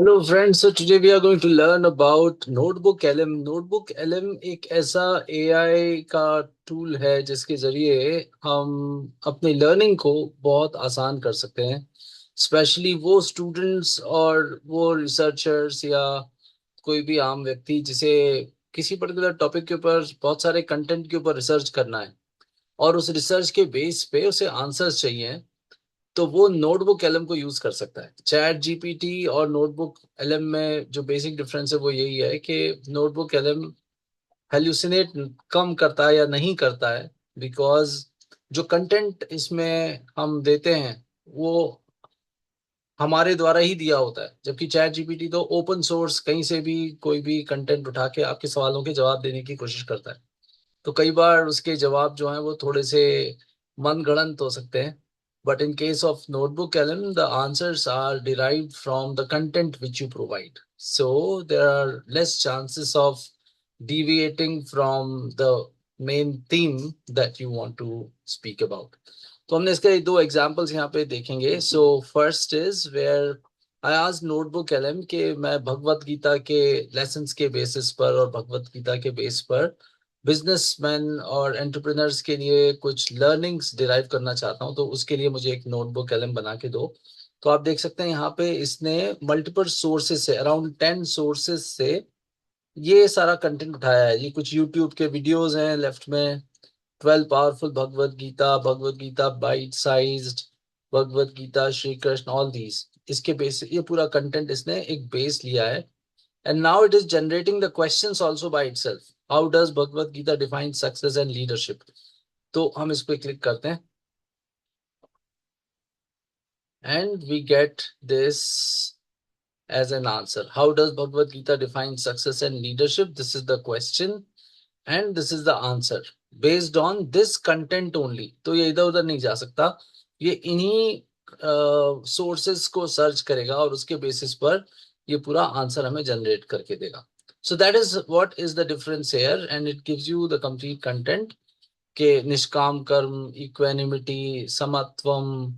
Hello friends, so today we are going to learn about Notebook LM. Notebook LM एक ऐसा AI का tool है जिसके जरिए हम अपनी लर्निंग को बहुत आसान कर सकते हैं, स्पेशली वो स्टूडेंट्स और वो रिसर्चर्स या कोई भी आम व्यक्ति जिसे किसी पर्टिकुलर टॉपिक के ऊपर बहुत सारे कंटेंट के ऊपर रिसर्च करना है और उस रिसर्च के बेस पे उसे आंसर्स चाहिए। तो वो नोटबुक एलएम को यूज कर सकता है। चैट जीपीटी और नोटबुक एलएम में जो बेसिक डिफरेंस है वो यही है कि नोटबुक एलएम हेल्यूसिनेट कम करता है या नहीं करता है, बिकॉज जो कंटेंट इसमें हम देते हैं वो हमारे द्वारा ही दिया होता है, जबकि चैट जीपीटी तो ओपन सोर्स कहीं से भी कोई भी कंटेंट उठा के आपके सवालों के जवाब देने की कोशिश करता है। तो कई बार उसके जवाब जो हैं वो थोड़े से मनगढ़ंत हो सकते हैं, but in case of notebook LM the answers are derived from the content which you provide, so there are less chances of deviating from the main theme that you want to speak about. तो हमने इसके दो examples यहाँ पे देखेंगे। So first is where I ask notebook LM के मैं भगवत गीता के लेसन्स के बेसिस पर और भगवत गीता के बेस पर बिजनेसमैन और एंटरप्रेन्योर्स के लिए कुछ लर्निंग्स डिराइव करना चाहता हूँ, तो उसके लिए मुझे एक नोटबुक एलएम बना के दो। तो आप देख सकते हैं यहाँ पे इसने मल्टीपल सोर्सेज से, अराउंड 10 सोर्सेज से ये सारा कंटेंट उठाया है। ये कुछ यूट्यूब के वीडियोस हैं लेफ्ट में, 12 powerful Bhagavad Gita bite sized, Bhagavad Gita Shri Krishna, all these. इसके बेस ये पूरा कंटेंट इसने एक बेस लिया है, and now it is generating the questions also by itself. How does Bhagavad Gita define success and leadership? तो हम इस पे क्लिक करते हैं and we get this as an answer. How does Bhagavad Gita define success and leadership? This is the question and this is the answer based on this content only. तो ये इधर उधर नहीं जा सकता, ये इन्हीं सोर्सेस को सर्च करेगा और उसके बेसिस पर ये पूरा आंसर हमें जनरेट करके देगा। So that is what is the difference here, and it gives you the complete content के निष्काम कर्म, इक्वेनिमिटी, समत्वम।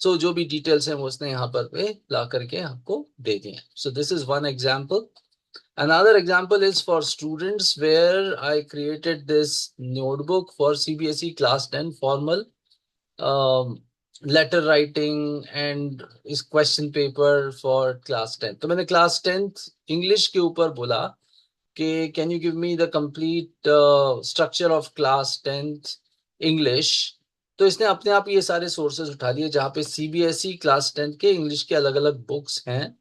सो जो भी डिटेल्स हैं वो उसने यहाँ पर पे ला करके आपको दे दिए हैं। So this is one example. Another example is for students where I created this notebook for CBSE class 10 formal um, letter writing and is question paper for class 10। तो मैंने class 10th English के ऊपर बोला कि can you give me the complete structure of class 10th English। तो इसने अपने आप ये सारे सोर्सेज उठा लिए जहाँ पे सीबीएसई क्लास 10th के इंग्लिश के अलग अलग बुक्स हैं,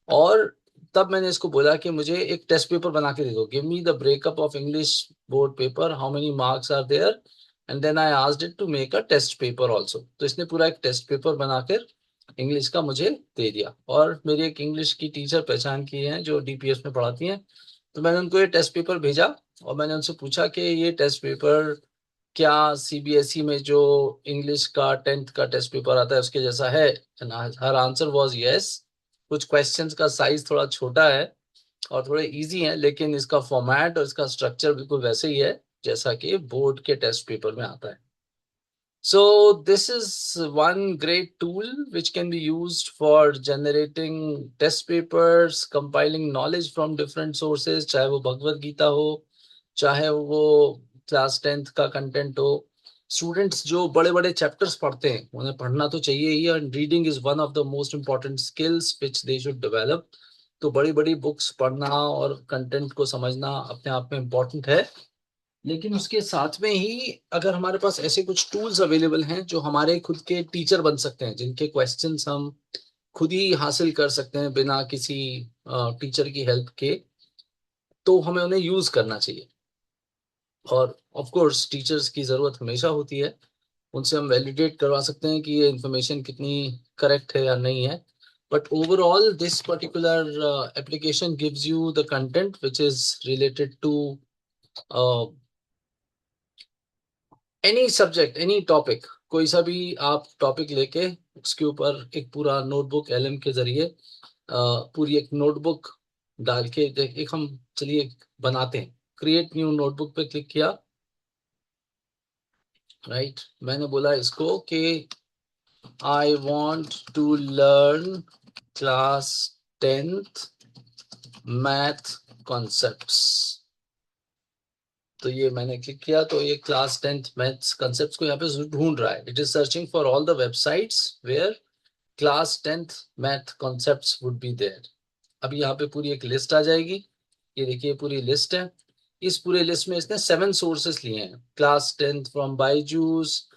और तब मैंने इसको बोला कि मुझे एक टेस्ट पेपर बना के दे दो, give me the breakup of English board paper, how many marks are there, and then I asked it to make a test paper also. तो इसने पूरा एक टेस्ट पेपर बनाकर इंग्लिश का मुझे दे दिया, और मेरी एक इंग्लिश की टीचर पहचान की है जो डीपीएस में पढ़ाती हैं। तो मैंने उनको ये टेस्ट पेपर भेजा और मैंने उनसे पूछा कि ये टेस्ट पेपर क्या सीबीएसई में जो इंग्लिश का 10th का टेस्ट पेपर आता है उसके जैसा है? हर आंसर वाज यस। कुछ क्वेश्चंस का साइज थोड़ा छोटा है और थोड़े इजी हैं, लेकिन इसका फॉर्मेट और इसका स्ट्रक्चर बिल्कुल वैसे ही है जैसा कि बोर्ड के टेस्ट पेपर में आता है। So this is one great tool which can be used for generating test papers, compiling knowledge from different sources, चाहे वो भगवत गीता हो, चाहे वो क्लास 10th का कंटेंट हो। स्टूडेंट्स जो बड़े बड़े चैप्टर्स पढ़ते हैं उन्हें पढ़ना तो चाहिए ही, और reading is one of the most important skills which they should develop. तो बड़ी बड़ी बुक्स पढ़ना और कंटेंट को समझना अपने आप में इम्पोर्टेंट है, लेकिन उसके साथ में ही अगर हमारे पास ऐसे कुछ टूल्स अवेलेबल हैं जो हमारे खुद के टीचर बन सकते हैं, जिनके क्वेश्चंस हम खुद ही हासिल कर सकते हैं बिना किसी टीचर की हेल्प के, तो हमें उन्हें यूज करना चाहिए। और ऑफ कोर्स टीचर्स की जरूरत हमेशा होती है, उनसे हम वैलिडेट करवा सकते हैं कि ये इन्फॉर्मेशन कितनी करेक्ट है या नहीं है। But overall this particular application gives you the content which is related to any subject, any topic. कोई सा भी आप टॉपिक लेके उसके ऊपर एक पूरा नोटबुक एलएम के जरिए पूरी एक नोटबुक डाल के एक हम चलिए बनाते हैं। क्रिएट न्यू नोटबुक पे क्लिक किया, राइट। मैंने बोला इसको कि I want to learn class 10th math concepts. तो ये मैंने क्लिक किया तो ये क्लास 10th मैथ्स कॉन्सेप्ट्स को यहाँ पे ढूंढ रहा है। It is searching for all the websites where class 10th math concepts would be there. अब यहाँ पे पूरी एक लिस्ट आ जाएगी। ये देखिए पूरी लिस्ट है। इस पूरे लिस्ट में इसने 7 सोर्सेस लिए हैं। क्लास 10th फ्रॉम बायजूस,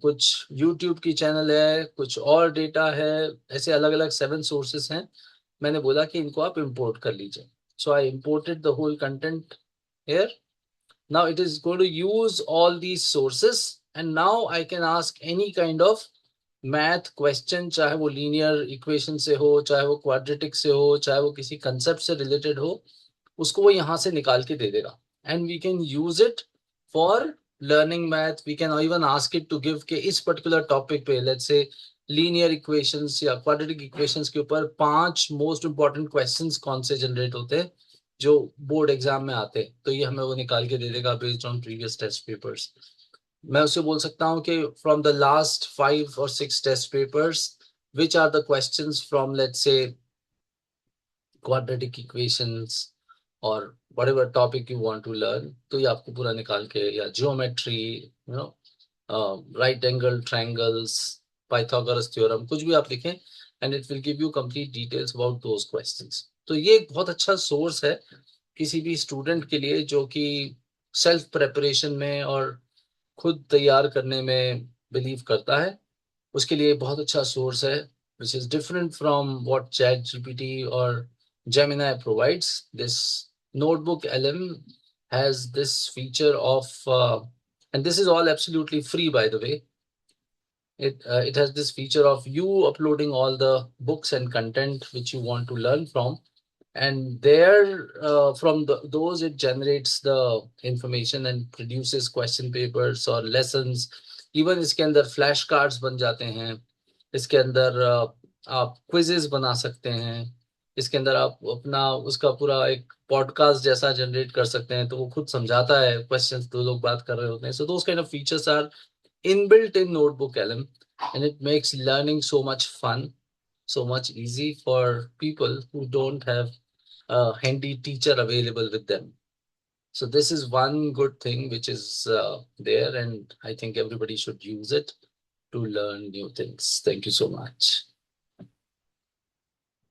कुछ यूट्यूब की चैनल है, कुछ और डेटा है, ऐसे अलग अलग 7 सोर्सेस हैं। मैंने बोला कि इनको आप इंपोर्ट कर लीजिए। So I imported the whole content here. Now it is going to use all these sources and now I can ask any kind of math question, चाहे वो लीनियर इक्वेशन से हो, चाहे वो क्वाड्रेटिक से हो, चाहे वो किसी कंसेप्ट से रिलेटेड हो, उसको वो यहाँ से निकाल के दे देगा। And we can use it for learning math. We can even ask it to give के इस पर्टिकुलर टॉपिक पे लेट्स से लीनियर इक्वेशंस या क्वाड्रेटिक इक्वेशंस के ऊपर 5 मोस्ट इंपॉर्टेंट क्वेश्चंस कौन से जनरेट होते हैं जो बोर्ड एग्जाम में आते हैं, तो ये हमें वो निकाल के दे देगा based on previous test papers. मैं उससे बोल सकता हूँ कि from the last 5 or 6 test papers which are the questions from let's say quadratic equations or whatever topic you want to learn, तो ये आपको पूरा निकाल के, या geometry, you know, right angle triangles, Pythagoras theorem, कुछ भी आप लिखें and it will give you complete details about those questions. तो ये एक बहुत अच्छा सोर्स है किसी भी स्टूडेंट के लिए जो कि सेल्फ प्रेपरेशन में और खुद तैयार करने में बिलीव करता है। उसके लिए बहुत अच्छा सोर्स है which is different from what ChatGPT or Gemini provides. This Notebook LM has this feature of, and this is all absolutely free by the way. It has this feature of you uploading all the books and content which you want to learn from, and there from those it generates the information and produces question papers or lessons. Even इसके अंदर flash cards बन जाते हैं। इसके अंदर आप quizzes बना सकते हैं। इसके अंदर आप अपना उसका पूरा एक पॉडकास्ट जैसा जनरेट कर सकते हैं, तो वो खुद समझाता है क्वेश्चंस, दो लोग बात कर रहे होते हैं। So those kind of features are inbuilt in Notebook LM, and it makes learning so much fun, so much easy for people who don't have a handy teacher available with them. So this is one good thing which is there, and I think everybody should use it to learn new things. Thank you so much.